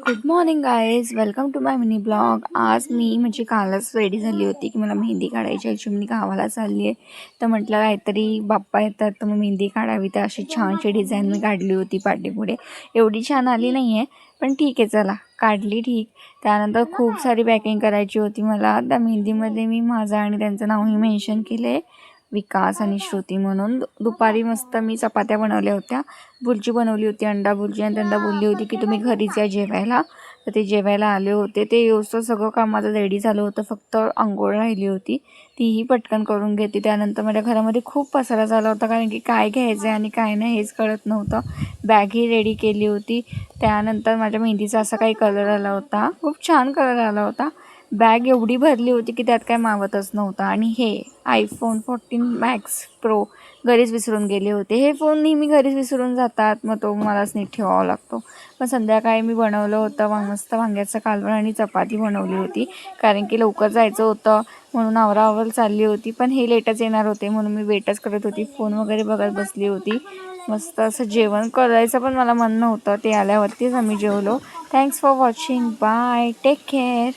Good morning guys, welcome to my mini blog. आज मी म्हणजे कालच रेडी झाली होती की मला मेहंदी काढायची. ॲक्च्युली मी गावाला चालली आहे, तर म्हटलं काहीतरी बाप्पा येतात तर मग मेहंदी काढावी. तर अशी छानशी डिझाईन मी काढली होती पाठीपुढे. एवढी छान आली नाही आहे, पण ठीक आहे, चला काढली ठीक. त्यानंतर खूप सारी पॅकिंग करायची होती मला. त्या मेहंदीमध्ये मी माझं आणि त्यांचं नावही मेन्शन केलं आहे, विकास आणि श्रुती म्हणून. दुपारी मस्त मी चपात्या बनवल्या होत्या, भुर्जी बनवली होती, अंडा भुर्जी. आणि त्यांना बोलली होती की तुम्ही घरीच या जेवायला. तर ते जेवायला आले होते. ते येऊचं सगळं काम माझं रेडी झालं होतं, फक्त अंघोळ राहिली होती, तीही पटकन करून घेते. त्यानंतर माझ्या घरामध्ये खूप पसारा झाला होता, कारण की काय घ्यायचं आहे आणि काय नाही हेच कळत नव्हतं. बॅगही रेडी केली होती. त्यानंतर माझ्या मेहंदीचा असा काही कलर आला होता, खूप छान कलर आला होता. बॅग एवढी भरली होती की त्यात काय मावतच नव्हतं. आणि हे iPhone 14 Max Pro घरीच विसरून गेले होते. हे फोन नेहमी घरीच विसरून जातात, मग तो मलाच नीट ठेवावा लागतो. पण संध्याकाळी मी बनवलं होतं मस्त वांग्याचं कालवण आणि चपाती बनवली होती, कारण की लवकर जायचं होतं म्हणून आवराआवर चालली होती. पण हे लेटच येणार होते म्हणून मी वेटच करत होती, फोन वगैरे बघत बसली होती. मस्त असं जेवण करायचं पण मला मन नव्हतं, ते आल्यावरतीच आम्ही जेवलो. Thanks for watching, bye, take care.